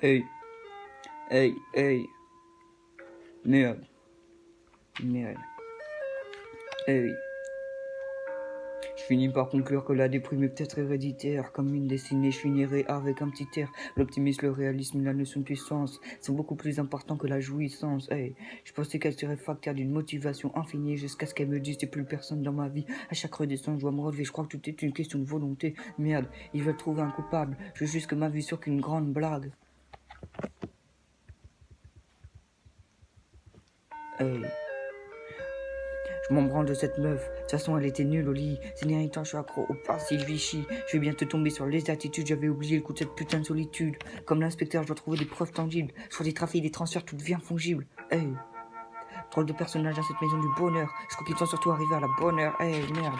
Hey, hey, merde, merde, hey. Je finis par conclure que la déprime est peut-être héréditaire, comme une destinée, je finirai avec un petit air. L'optimisme, le réalisme et la notion de puissance sont beaucoup plus importants que la jouissance. Hey, je pensais qu'elle serait facteur d'une motivation infinie jusqu'à ce qu'elle me dise c'est plus personne dans ma vie. À chaque redescente, je dois me relever. Je crois que tout est une question de volonté. Merde, ils veulent trouver un coupable. Je juge que ma vie soit qu'une grande blague. Hey. Je m'en branle de cette meuf. De toute façon, elle était nulle au lit. Ces derniers temps, je suis accro au passif Vichy. Je vais bientôt tomber sur les attitudes. J'avais oublié le coup de cette putain de solitude. Comme l'inspecteur, je dois trouver des preuves tangibles. Je ferai des trafics, des transferts, tout devient fongible. Hey. Drôle de personnage dans cette maison du bonheur. Je crois qu'ils sont surtout arrivés à la bonne heure. Hey, merde.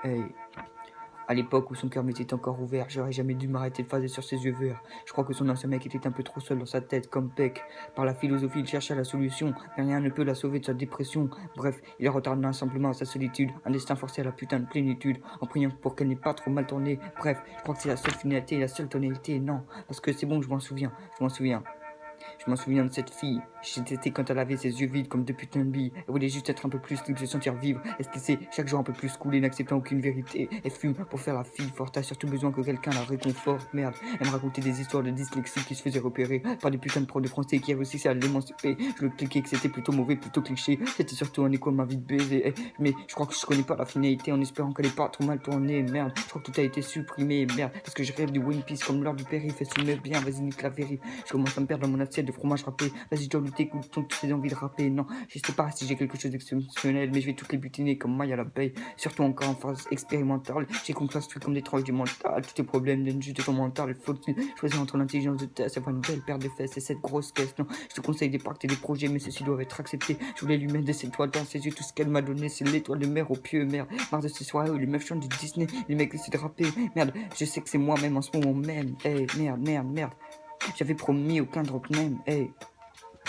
Hey. À l'époque où son cœur m'était encore ouvert, j'aurais jamais dû m'arrêter de phaser sur ses yeux verts. Je crois que son ancien mec était un peu trop seul dans sa tête, comme Peck. Par la philosophie, il cherchait la solution, mais rien ne peut la sauver de sa dépression. Bref, il retarda simplement sa solitude, un destin forcé à la putain de plénitude, en priant pour qu'elle n'ait pas trop mal tourné. Bref, je crois que c'est la seule finalité, la seule tonalité, non. Parce que c'est bon, je m'en souviens. Je m'en souviens de cette fille. J'étais quand elle avait ses yeux vides comme de putains de billes. Elle voulait juste être un peu plus libre, se sentir vivre. Elle se laissait chaque jour un peu plus couler, n'acceptant aucune vérité. Elle fume pour faire la fille forte, a surtout besoin que quelqu'un la réconforte. Merde, elle me racontait des histoires de dyslexie qui se faisaient repérer par des putains de profs de français qui avaient aussi à l'émanciper. Je le cliquais que c'était plutôt mauvais, plutôt cliché. C'était surtout un écho à ma vie de baiser. Mais je crois que je connais pas la finalité en espérant qu'elle ait pas trop mal tourné. Merde, je crois que tout a été supprimé. Merde, parce que je rêve du One Piece comme l'heure du périph'. Et soumet bien, vas-y, nique la vérif. Je commence à me perdre dans mon assiette de fromage râpé. Vas-y, je dois lutter contre toutes ces envies de rapper. Non, je sais pas si j'ai quelque chose d'exceptionnel, mais je vais toutes les butiner comme maille à l'abeille. Surtout encore en phase expérimentale. J'ai construit comme des tranches du mental. Tous tes problèmes viennent juste de ton mental. Il faut choisir entre l'intelligence de test, avoir une belle paire de fesses et cette grosse caisse. Non, je te conseille des pactes et des projets, mais ceux-ci doivent être acceptés. Je voulais lui mettre des étoiles dans ses yeux. Tout ce qu'elle m'a donné, c'est l'étoile de mer au pieu. Merde, marre de ces soirées où les meufs chantent du Disney. Les mecs essaient de rapper. Merde, je sais que c'est moi-même en ce moment même. Hey, merde. J'avais promis aucun drop name. Hey.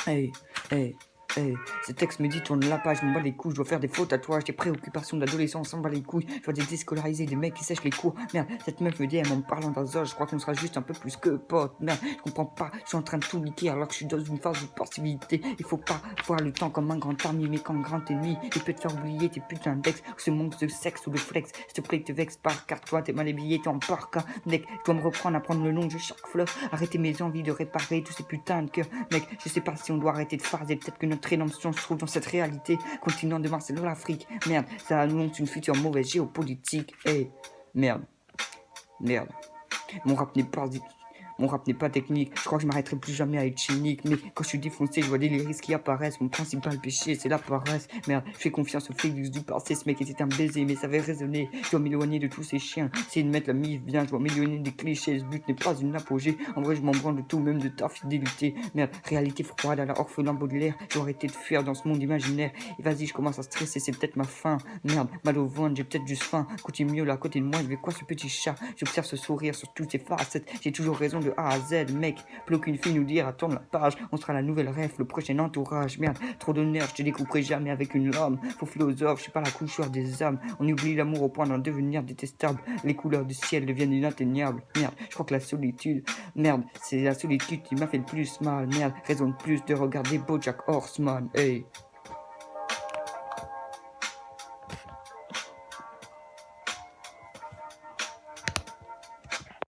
Hey, ce texte me dit tourne la page, je m'en bats les couilles, je dois faire des faux tatouages, des préoccupations d'adolescence, s'en bat les couilles, je vois des déscolarisés, des mecs qui sèchent les cours, merde, cette meuf me dit en me parlant d'un je crois qu'on sera juste un peu plus que potes, merde, je comprends pas, je suis en train de tout niquer alors que je suis dans une phase de passivité, il faut pas voir le temps comme un grand ami, mais comme grand ennemi, il peut te faire oublier tes putains d'ex, ou ce manque de sexe ou de flex, s'il te plaît te vexe pas, car toi t'es mal habillé, t'es en parc, mec, je dois me reprendre à prendre le long de chaque fleuve, arrêter mes envies de réparer tous ces putains de cœurs, mec, je sais pas si on doit arrêter de phaser, peut-être que notre rédemption se trouve dans cette réalité. Continent de Mars, c'est de l'Afrique. Merde, ça annonce une future mauvaise géopolitique. Hey, merde. Mon rap n'est pas technique, je crois que je m'arrêterai plus jamais à être cynique. Mais quand je suis défoncé, je vois des lyrics qui apparaissent. Mon principal péché, c'est la paresse. Merde, je fais confiance au Félix du passé. Ce mec était un baiser, mais ça avait résonné. Je dois m'éloigner de tous ces chiens. Essayer de mettre la mif bien, je dois m'éloigner des clichés. Ce but n'est pas une apogée. En vrai, je m'en branle de tout, même de ta fidélité. Merde, réalité froide à la orphelin Baudelaire. Je dois arrêter de fuir dans ce monde imaginaire. Et vas-y, je commence à stresser, c'est peut-être ma faim. Merde, mal au ventre, j'ai peut-être juste faim. Continue mieux là à côté de moi, je vais quoi ce petit chat? J'observe ce sourire sur toutes ses facettes. J'ai toujours raison de A à Z, mec. Plus aucune fille nous dira tourne la page. On sera la nouvelle ref, le prochain entourage. Merde, trop d'honneur, je te découperai jamais avec une lame. Faux philosophe, je suis pas la coucheur des âmes. On oublie l'amour au point d'en devenir détestable. Les couleurs du ciel deviennent inatteignables. Merde, je crois que la solitude, merde, c'est la solitude qui m'a fait le plus mal. Merde, raison de plus de regarder BoJack Horseman. Hey.